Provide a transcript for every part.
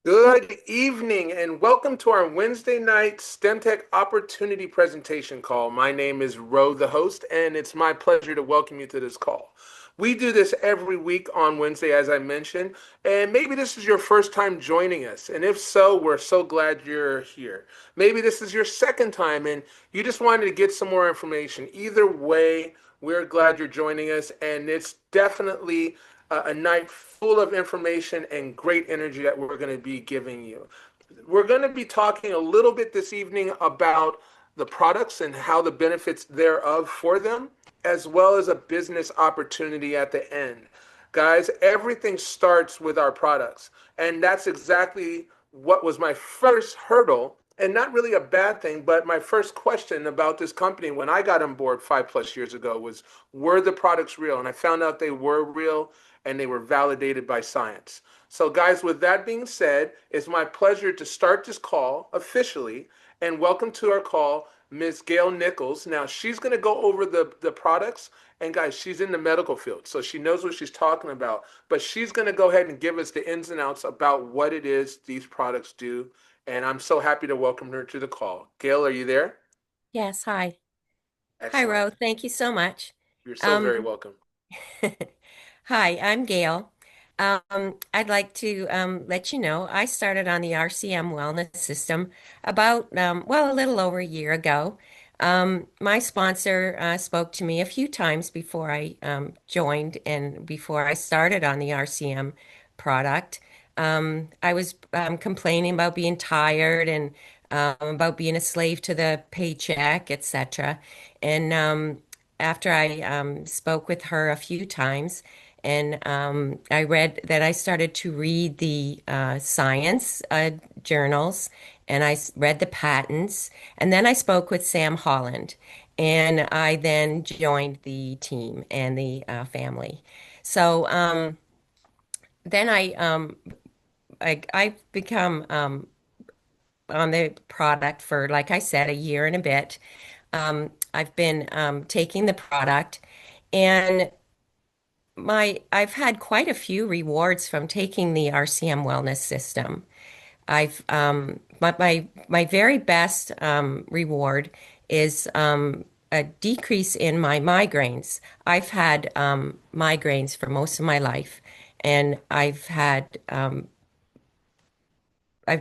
Good evening and welcome to our Wednesday night Stemtech Opportunity Presentation call. My name is Ro, the host, and it's my pleasure to welcome you to this call. We do this every week on Wednesday, as I mentioned, and maybe this is your first time joining us. And if so, we're so glad you're here. Maybe this is your second time and you just wanted to get some more information. Either way, we're glad you're joining us, and it's definitely a night full of information and great energy that we're going to be giving you. We're going to be talking a little bit this evening about the products and how the benefits thereof for them, as well as a business opportunity at the end. Guys, everything starts with our products. And that's exactly what was my first hurdle, and not really a bad thing, but my first question about this company when I got on board 5+ years ago was, were the products real? And I found out they were real and they were validated by science. So, guys, with that being said, it's my pleasure to start this call officially and welcome to our call Ms. Gail Nichols. Now, she's going to go over the products. And, guys, she's in the medical field, so she knows what she's talking about. But she's going to go ahead and give us the ins and outs about what it is these products do. And I'm so happy to welcome her to the call. Gail, are you there? Yes, hi. Hi, Excellent. Ro. Thank you so much. You're so very Um, welcome. Hi, I'm Gail. I'd like to let you know I started on the RCM wellness system about, a little over a year ago. My sponsor spoke to me a few times before I joined and before I started on the RCM product. I was complaining about being tired and about being a slave to the paycheck, etc. And after I spoke with her a few times, and I read that I started to read the science journals, and read the patents, and then I spoke with Sam Holland, and I then joined the team and the family. So then I've become on the product for, like I said, a year and a bit. I've been taking the product, and I've had quite a few rewards from taking the RCM wellness system. I've my very best reward is a decrease in my migraines. I've had migraines for most of my life, and I've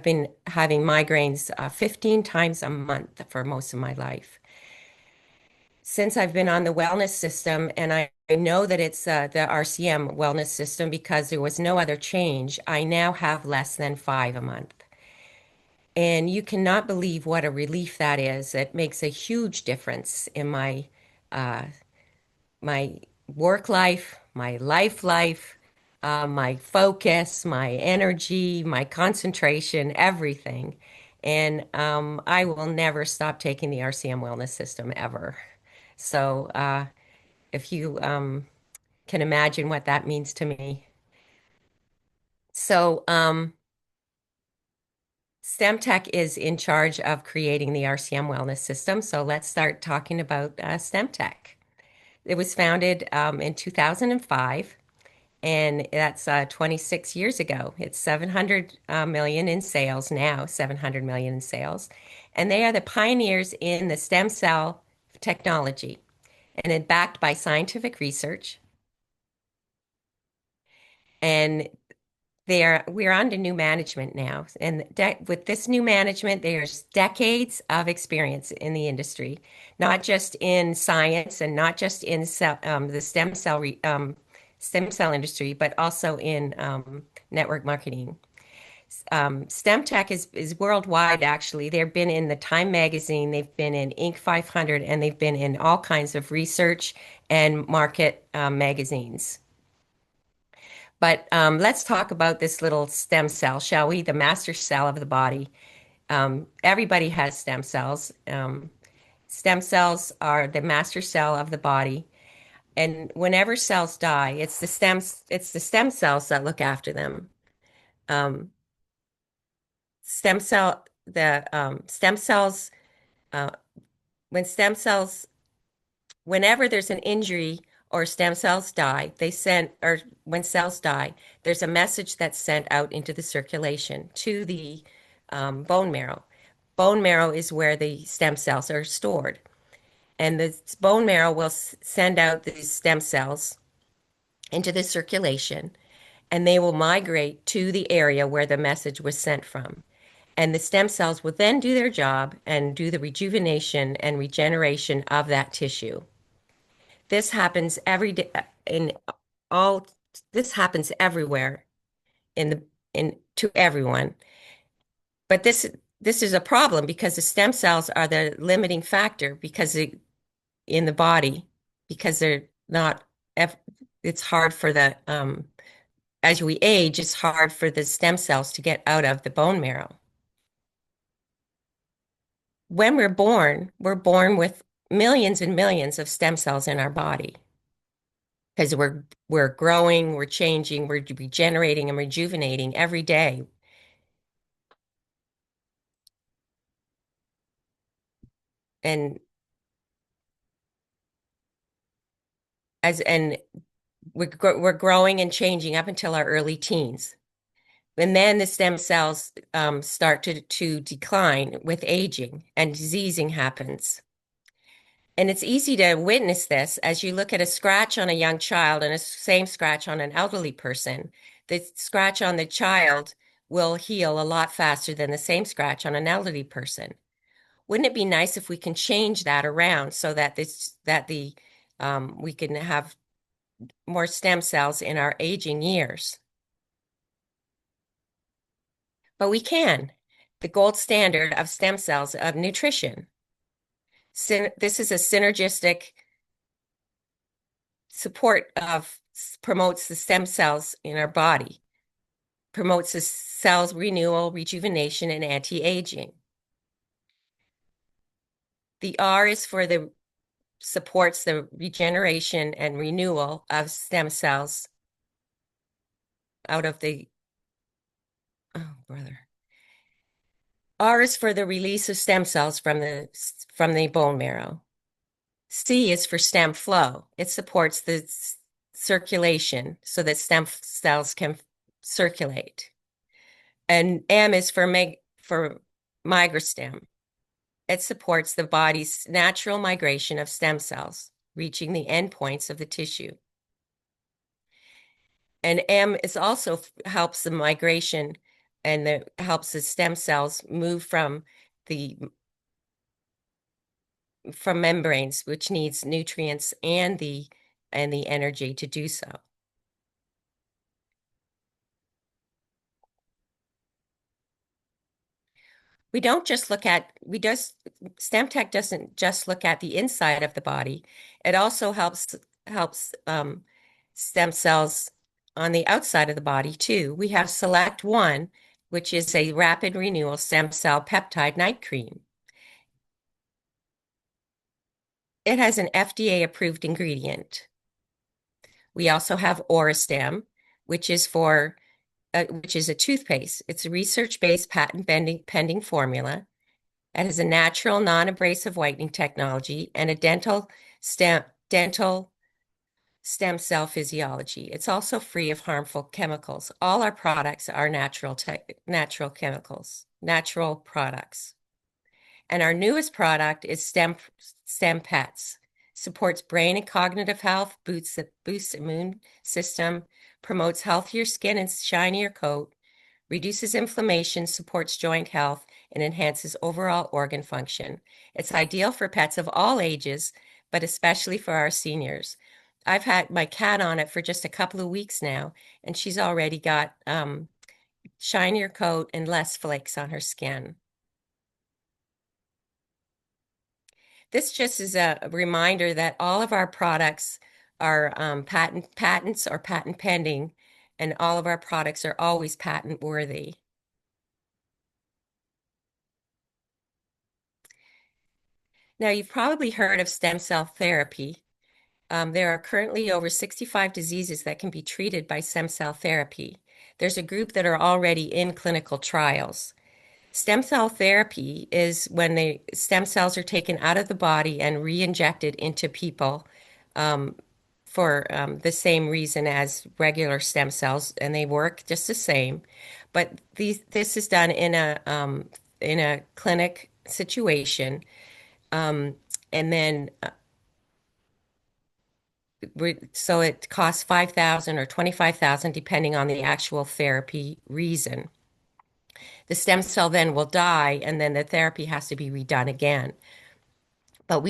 been having migraines 15 times a month for most of my life. Since I've been on the wellness system, and I know that it's the RCM wellness system because there was no other change, I now have less than five a month. And you cannot believe what a relief that is. It makes a huge difference in uh, my work life, my focus, my energy, my concentration, everything. And I will never stop taking the RCM wellness system ever. So if you can imagine what that means to me. So STEMtech is in charge of creating the RCM wellness system. So let's start talking about STEMtech. It was founded in 2005, and that's 26 years ago. It's 700 million in sales now, 700 million in sales. And they are the pioneers in the stem cell technology, and it's backed by scientific research. And we're on to new management now. And with this new management, there's decades of experience in the industry, not just in science and not just in the stem cell industry, but also in network marketing. STEMtech is worldwide, actually. They've been in the Time magazine, they've been in Inc. 500, and they've been in all kinds of research and market magazines. But let's talk about this little stem cell, shall we? The master cell of the body. Everybody has stem cells. Stem cells are the master cell of the body. And whenever cells die, it's the stem cells that look after them. Um, stem cells, uh, when stem cells, whenever there's an injury or stem cells die, or when cells die, there's a message that's sent out into the circulation to the bone marrow. Bone marrow is where the stem cells are stored. And the bone marrow will send out these stem cells into the circulation, and they will migrate to the area where the message was sent from. And the stem cells will then do their job and do the rejuvenation and regeneration of that tissue. This happens every day in all this happens everywhere in the in to everyone. But this is a problem because the stem cells are the limiting factor in the body because they're not it's hard for the as we age, it's hard for the stem cells to get out of the bone marrow. When we're born with millions and millions of stem cells in our body because we're growing, we're changing, we're regenerating and rejuvenating every day. And and we're growing and changing up until our early teens. And then the stem cells start to decline with aging and diseasing happens. And it's easy to witness this as you look at a scratch on a young child and a same scratch on an elderly person. The scratch on the child will heal a lot faster than the same scratch on an elderly person. Wouldn't it be nice if we can change that around so that the we can have more stem cells in our aging years? But we can. The gold standard of stem cells of nutrition. This is a synergistic support of promotes the stem cells in our body, promotes the cells renewal, rejuvenation, and anti-aging. The R is for the supports the regeneration and renewal of stem cells out of the oh brother. R is for the release of stem cells from the bone marrow. C is for stem flow. It supports the circulation so that stem cells can circulate. And M is for migrostem. It supports the body's natural migration of stem cells, reaching the endpoints of the tissue. And M is also helps the migration and helps the stem cells move from membranes, which needs nutrients and the energy to do so. We don't just look at we just Stemtech doesn't just look at the inside of the body. It also helps stem cells on the outside of the body too. We have Select One, which is a rapid renewal stem cell peptide night cream. It has an FDA approved ingredient. We also have Orastem, which is which is a toothpaste. It's a research-based patent pending formula. It has a natural non-abrasive whitening technology and a dental stem cell physiology. It's also free of harmful chemicals. All our products are natural chemicals, natural products. And our newest product is Stem Pets. Supports brain and cognitive health, boosts immune system, promotes healthier skin and shinier coat, reduces inflammation, supports joint health, and enhances overall organ function. It's ideal for pets of all ages, but especially for our seniors. I've had my cat on it for just a couple of weeks now, and she's already got shinier coat and less flakes on her skin. This just is a reminder that all of our products are patents or patent pending, and all of our products are always patent worthy. Now, you've probably heard of stem cell therapy. There are currently over 65 diseases that can be treated by stem cell therapy. There's a group that are already in clinical trials. Stem cell therapy is when the stem cells are taken out of the body and re-injected into people for the same reason as regular stem cells, and they work just the same. But this is done in a clinic situation, um, and then so it costs 5,000 or 25,000 depending on the actual therapy reason. The stem cell then will die, and then the therapy has to be redone again. But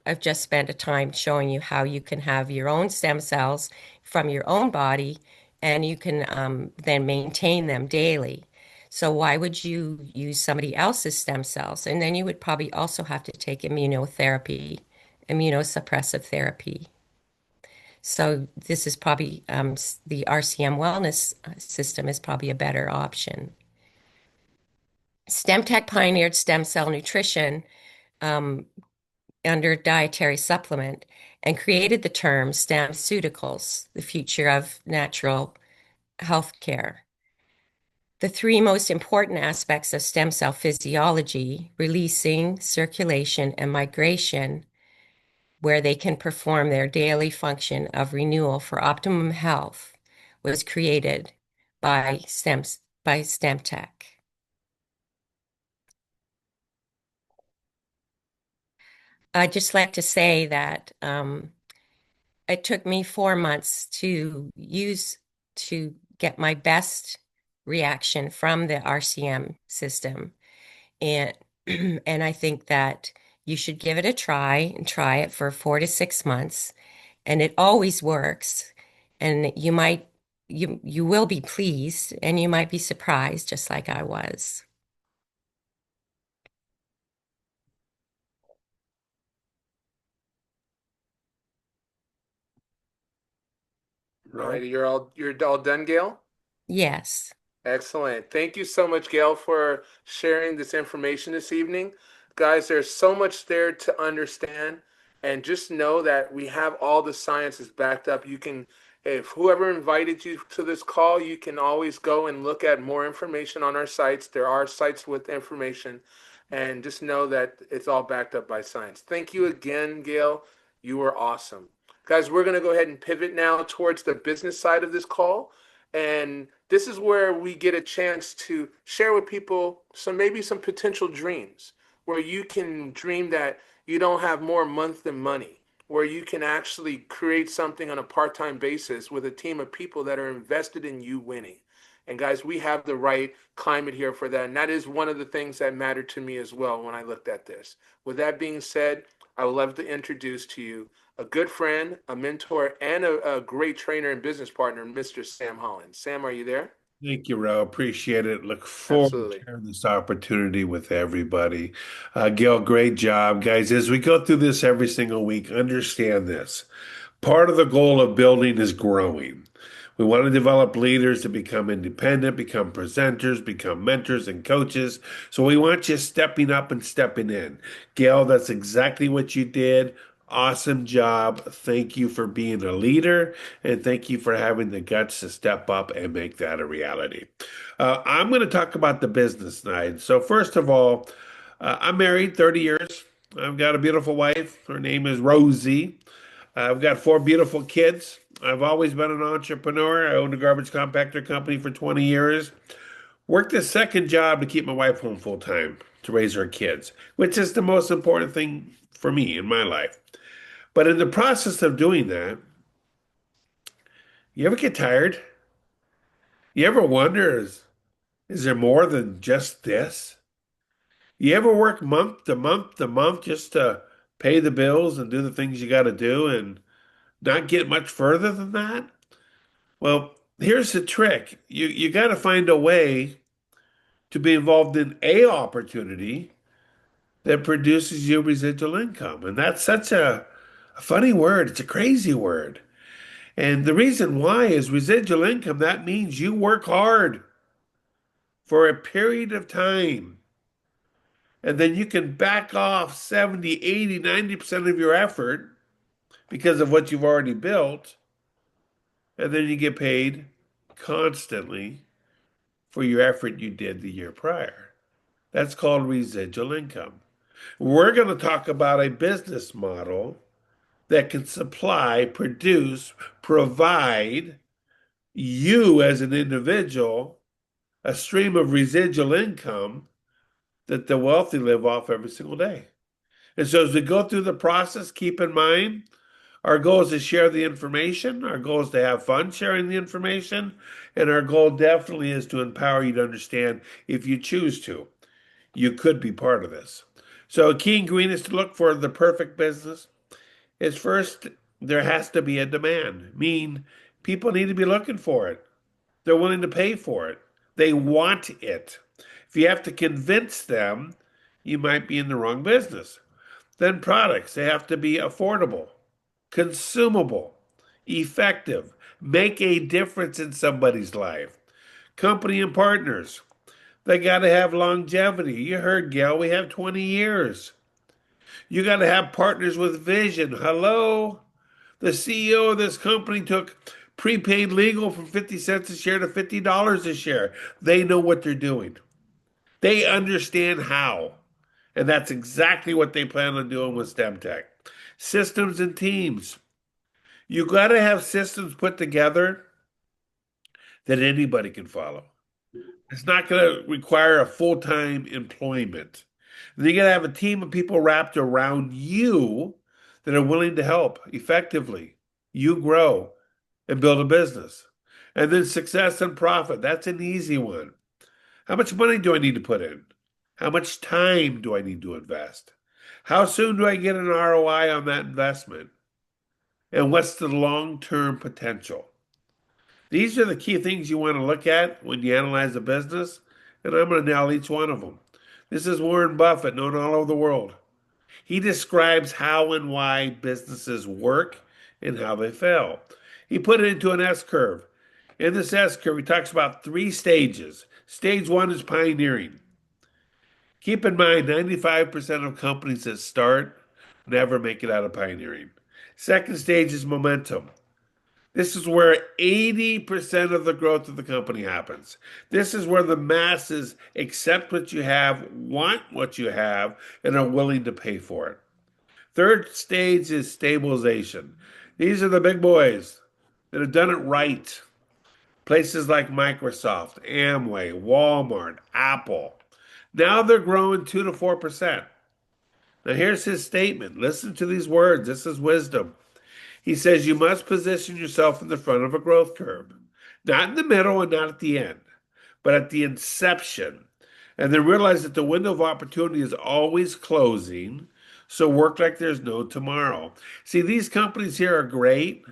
I've just spent a time showing you how you can have your own stem cells from your own body, and you can then maintain them daily. So why would you use somebody else's stem cells? And then you would probably also have to take immunotherapy, immunosuppressive therapy. So this is probably the RCM wellness system is probably a better option. Stemtech pioneered stem cell nutrition um, under dietary supplement and created the term STEMceuticals, the future of natural health care. The three most important aspects of stem cell physiology, releasing, circulation, and migration, where they can perform their daily function of renewal for optimum health, was created by Stemtech. I'd just like to say that it took me 4 months to get my best reaction from the RCM system. And and I think that you should give it a try and try it for 4 to 6 months. And it always works. And you will be pleased and you might be surprised just like I was. Right, you're all done, Gail? Yes. Excellent. Thank you so much, Gail, for sharing this information this evening. Guys, there's so much there to understand, and just know that we have all the sciences backed up. You can, if whoever invited you to this call, you can always go and look at more information on our sites. There are sites with information, and just know that it's all backed up by science. Thank you again, Gail. You were awesome. Guys, we're going to go ahead and pivot now towards the business side of this call. And this is where we get a chance to share with people maybe some potential dreams where you can dream that you don't have more month than money, where you can actually create something on a part-time basis with a team of people that are invested in you winning. And guys, we have the right climate here for that. And that is one of the things that mattered to me as well when I looked at this. With that being said, I would love to introduce to you a good friend, a mentor, and a great trainer and business partner, Mr. Sam Holland. Sam, are you there? Thank you, Ro. Appreciate it. Look forward to Absolutely. sharing this opportunity with everybody. Gail, great job. Guys, as we go through this every single week, understand this. Part of the goal of building is growing. We want to develop leaders to become independent, become presenters, become mentors and coaches. So we want you stepping up and stepping in. Gail, that's exactly what you did. Awesome job. Thank you for being a leader and thank you for having the guts to step up and make that a reality. I'm going to talk about the business side. So, first of all, I'm married 30 years. I've got a beautiful wife. Her name is Rosie. I've got four beautiful kids. I've always been an entrepreneur. I owned a garbage compactor company for 20 years. Worked a second job to keep my wife home full time to raise her kids, which is the most important thing for me in my life. But in the process of doing that, you ever get tired? You ever wonder, is there more than just this? You ever work month to month to month just to pay the bills and do the things you got to do and not get much further than that? Well, here's the trick. You got to find a way to be involved in a opportunity that produces you residual income. And that's such a funny word. It's a crazy word. And the reason why is residual income. That means you work hard for a period of time. And then you can back off 70, 80, 90% of your effort because of what you've already built. And then you get paid constantly for your effort you did the year prior. That's called residual income. We're going to talk about a business model that can supply, produce, provide you as an individual a stream of residual income that the wealthy live off every single day. And so as we go through the process, keep in mind our goal is to share the information. Our goal is to have fun sharing the information. And our goal definitely is to empower you to understand if you choose to, you could be part of this. So, a key ingredient to look for the perfect business is first, there has to be a demand, meaning people need to be looking for it. They're willing to pay for it. They want it. If you have to convince them, you might be in the wrong business. Then products, they have to be affordable, consumable, effective, make a difference in somebody's life. Company and partners, they got to have longevity. You heard, Gail, we have 20 years. You got to have partners with vision. Hello? The CEO of this company took prepaid legal from 50 cents a share to $50 a share. They know what they're doing. They understand how. And that's exactly what they plan on doing with Stemtech. Systems and teams. You got to have systems put together that anybody can follow. It's not going to require a full-time employment. Then you got to have a team of people wrapped around you that are willing to help effectively. You grow and build a business. And then success and profit. That's an easy one. How much money do I need to put in? How much time do I need to invest? How soon do I get an ROI on that investment? And what's the long-term potential? These are the key things you want to look at when you analyze a business, and I'm going to nail each one of them. This is Warren Buffett, known all over the world. He describes how and why businesses work and how they fail. He put it into an S curve. In this S curve, he talks about three stages. Stage one is pioneering. Keep in mind, 95% of companies that start never make it out of pioneering. Second stage is momentum. This is where 80% of the growth of the company happens. This is where the masses accept what you have, want what you have, and are willing to pay for it. Third stage is stabilization. These are the big boys that have done it right. Places like Microsoft, Amway, Walmart, Apple. Now they're growing 2 to 4%. Now here's his statement. Listen to these words. This is wisdom. He says you must position yourself in the front of a growth curve, not in the middle and not at the end, but at the inception. And then realize that the window of opportunity is always closing. So work like there's no tomorrow. See, these companies here are great,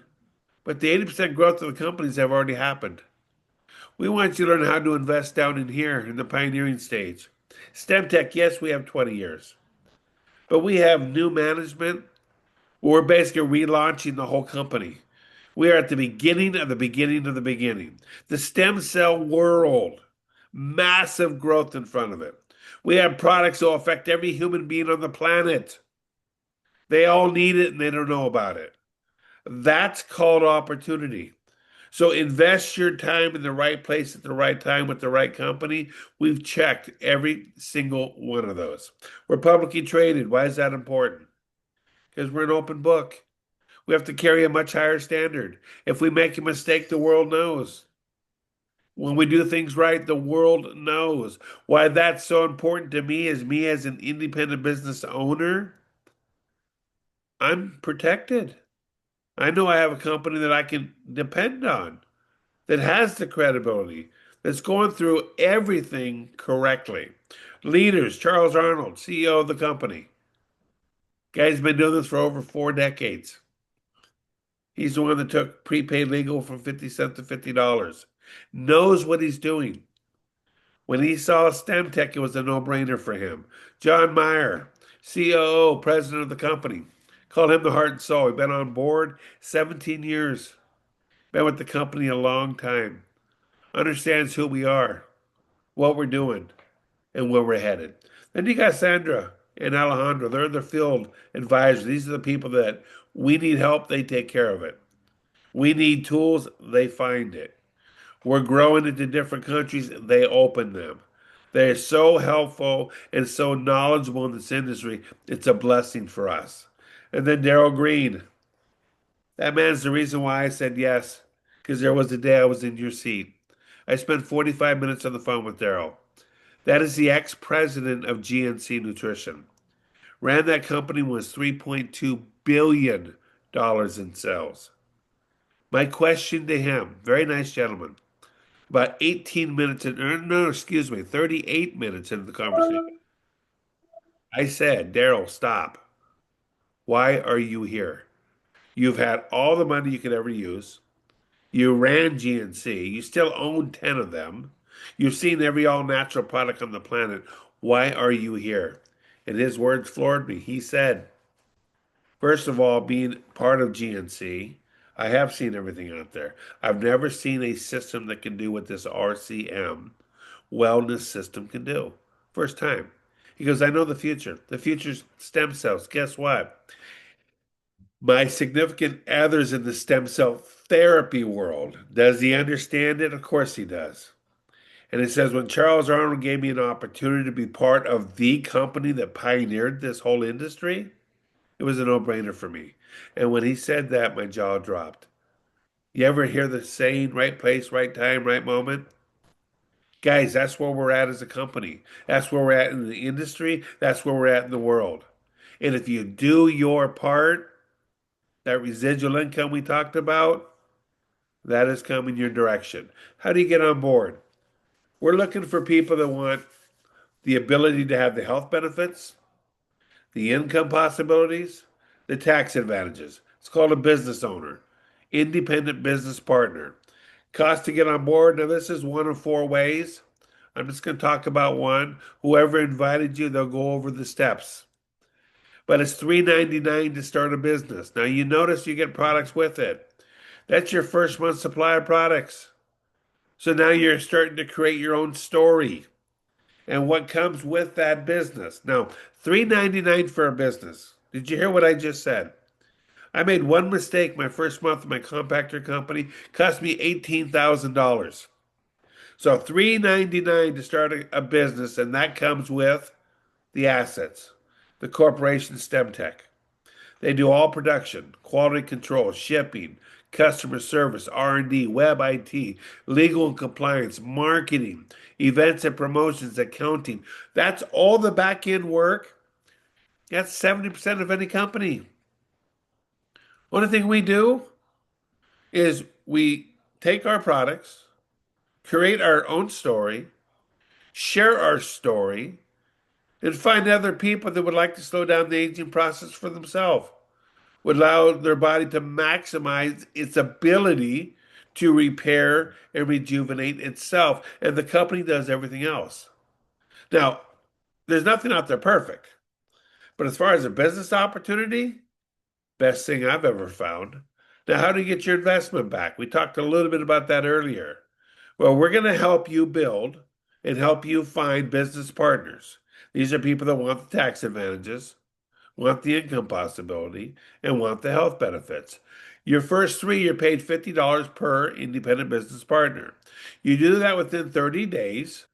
but the 80% growth of the companies have already happened. We want you to learn how to invest down in here in the pioneering stage. STEMTech, yes, we have 20 years, but we have new management. We're basically relaunching the whole company. We are at the beginning of the beginning of the beginning. The stem cell world, massive growth in front of it. We have products that will affect every human being on the planet. They all need it and they don't know about it. That's called opportunity. So invest your time in the right place at the right time with the right company. We've checked every single one of those. We're publicly traded. Why is that important? Because we're an open book. We have to carry a much higher standard. If we make a mistake, the world knows. When we do things right, the world knows. Why that's so important to me as an independent business owner, I'm protected. I know I have a company that I can depend on, that has the credibility, that's going through everything correctly. Leaders, Charles Arnold, CEO of the company. Guy's been doing this for over 4 decades. He's the one that took prepaid legal from 50 cents to $50. Knows what he's doing. When he saw Stemtech, it was a no-brainer for him. John Meyer, COO, president of the company. Call him the heart and soul. He's been on board 17 years. Been with the company a long time. Understands who we are, what we're doing, and where we're headed. Then you got Sandra and Alejandro. They're the field advisors. These are the people that we need help, they take care of it. We need tools, they find it. We're growing into different countries, they open them. They're so helpful and so knowledgeable in this industry. It's a blessing for us. And then Daryl Green. That man's the reason why I said yes, because there was a day I was in your seat. I spent 45 minutes on the phone with Daryl. That is the ex-president of GNC Nutrition. Ran that company was $3.2 billion in sales. My question to him, very nice gentleman, about 18 minutes in, no, excuse me, 38 minutes into the conversation, I said, Daryl, stop. Why are you here? You've had all the money you could ever use. You ran GNC. You still own 10 of them. You've seen every all natural product on the planet. Why are you here? And his words floored me. He said, first of all, being part of GNC, I have seen everything out there. I've never seen a system that can do what this RCM wellness system can do. First time. He goes, I know the future. The future's stem cells. Guess what? My significant other's in the stem cell therapy world. Does he understand it? Of course he does. And it says, when Charles Arnold gave me an opportunity to be part of the company that pioneered this whole industry, it was a no-brainer for me. And when he said that, my jaw dropped. You ever hear the saying, right place, right time, right moment? Guys, that's where we're at as a company. That's where we're at in the industry. That's where we're at in the world. And if you do your part, that residual income we talked about, that is coming your direction. How do you get on board? We're looking for people that want the ability to have the health benefits, the income possibilities, the tax advantages. It's called a business owner, independent business partner. Cost to get on board. Now, this is one of four ways. I'm just going to talk about one. Whoever invited you, they'll go over the steps. But it's $3.99 to start a business. Now, you notice you get products with it. That's your first month's supply of products. So now you're starting to create your own story and what comes with that business. Now, $3.99 for a business. Did you hear what I just said? I made one mistake my first month of my compactor company, cost me $18,000. So $3.99 to start a business, and that comes with the assets. The corporation Stemtech. They do all production, quality control, shipping, customer service, R&D, web IT, legal and compliance, marketing, events and promotions, accounting. That's all the back end work. That's 70% of any company. One thing we do is we take our products, create our own story, share our story, and find other people that would like to slow down the aging process for themselves, would allow their body to maximize its ability to repair and rejuvenate itself. And the company does everything else. Now, there's nothing out there perfect. But as far as a business opportunity, best thing I've ever found. Now, how do you get your investment back? We talked a little bit about that earlier. Well, we're going to help you build and help you find business partners. These are people that want the tax advantages, want the income possibility, and want the health benefits. Your first three, you're paid $50 per independent business partner. You do that within 30 days.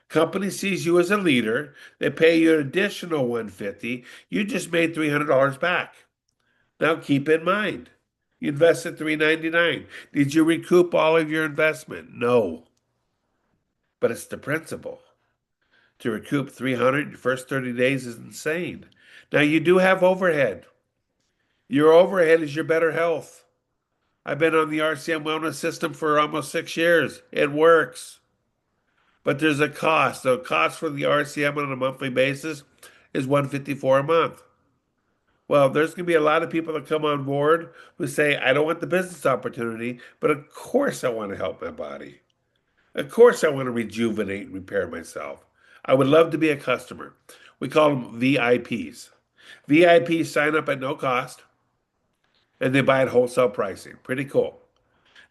Company sees you as a leader. They pay you an additional $150. You just made $300 back. Now keep in mind, you invested $399. Did you recoup all of your investment? No, but it's the principle. To recoup 300 in your first 30 days is insane. Now you do have overhead. Your overhead is your better health. I've been on the RCM wellness system for almost 6 years. It works. But there's a cost. The cost for the RCM on a monthly basis is $154 a month. Well, there's going to be a lot of people that come on board who say, I don't want the business opportunity, but of course I want to help my body. Of course I want to rejuvenate and repair myself. I would love to be a customer. We call them VIPs. VIPs sign up at no cost and they buy at wholesale pricing. Pretty cool.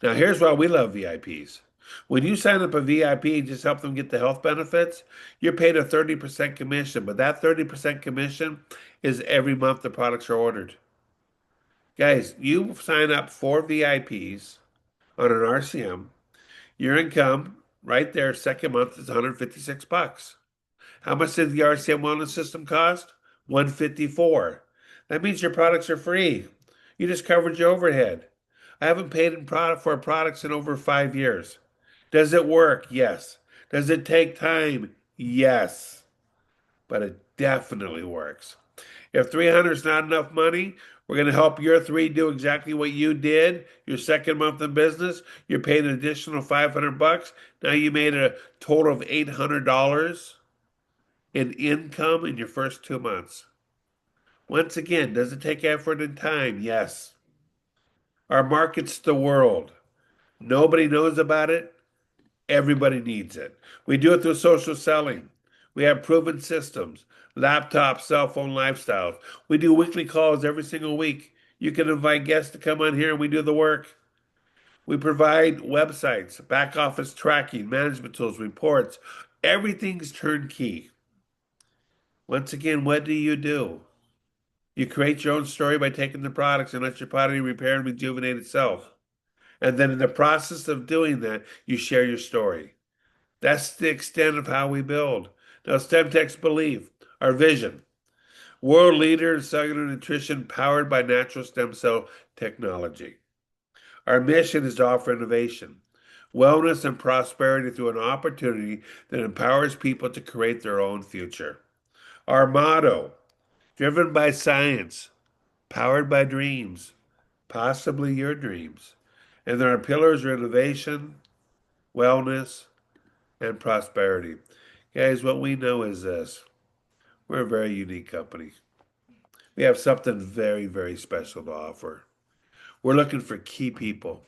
Now, here's why we love VIPs. When you sign up a VIP and just help them get the health benefits, you're paid a 30% commission, but that 30% commission is every month the products are ordered. Guys, you sign up for VIPs on an RCM, your income right there, second month is 156 bucks. How much did the RCM wellness system cost? 154. That means your products are free. You just covered your overhead. I haven't paid in product for products in over 5 years. Does it work? Yes. Does it take time? Yes. But it definitely works. If 300 is not enough money, we're going to help your three do exactly what you did. Your second month in business, you're paid an additional 500 bucks. Now you made a total of $800 in income in your first 2 months. Once again, does it take effort and time? Yes. Our market's the world. Nobody knows about it. Everybody needs it. We do it through social selling. We have proven systems, laptops, cell phone lifestyles. We do weekly calls every single week. You can invite guests to come on here and we do the work. We provide websites, back office tracking, management tools, reports. Everything's turnkey. Once again, what do? You create your own story by taking the products and let your body repair and rejuvenate itself. And then in the process of doing that, you share your story. That's the extent of how we build. Now, Stemtech's belief, our vision, world leader in cellular nutrition powered by natural stem cell technology. Our mission is to offer innovation, wellness, and prosperity through an opportunity that empowers people to create their own future. Our motto, driven by science, powered by dreams, possibly your dreams. And then our pillars are innovation, wellness, and prosperity. Guys, what we know is this. We're a very unique company. We have something very, very special to offer. We're looking for key people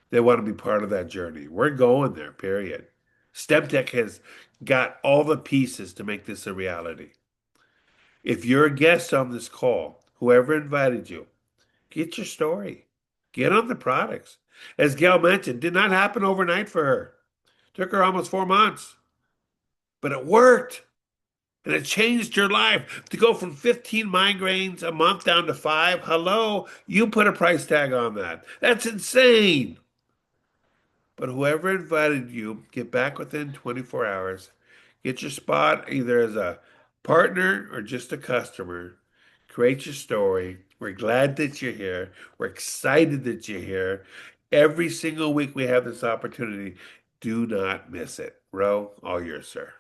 that want to be part of that journey. We're going there, period. STEMTech has got all the pieces to make this a reality. If you're a guest on this call, whoever invited you, get your story. Get on the products. As Gail mentioned, did not happen overnight for her. Took her almost 4 months, but it worked. And it changed your life to go from 15 migraines a month down to five. Hello, you put a price tag on that. That's insane. But whoever invited you, get back within 24 hours. Get your spot either as a partner or just a customer. Create your story. We're glad that you're here. We're excited that you're here. Every single week we have this opportunity. Do not miss it. Ro, all yours, sir.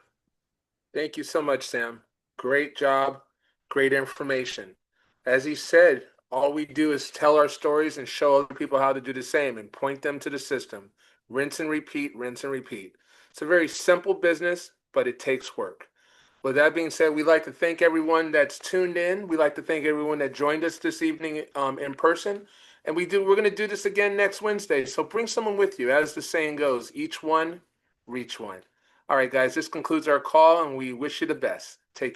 Thank you so much, Sam. Great job, great information. As he said, all we do is tell our stories and show other people how to do the same and point them to the system. Rinse and repeat, rinse and repeat. It's a very simple business, but it takes work. With that being said, we'd like to thank everyone that's tuned in. We'd like to thank everyone that joined us this evening in person. And we're going to do this again next Wednesday. So bring someone with you. As the saying goes, each one, reach one. All right, guys, this concludes our call, and we wish you the best. Take care.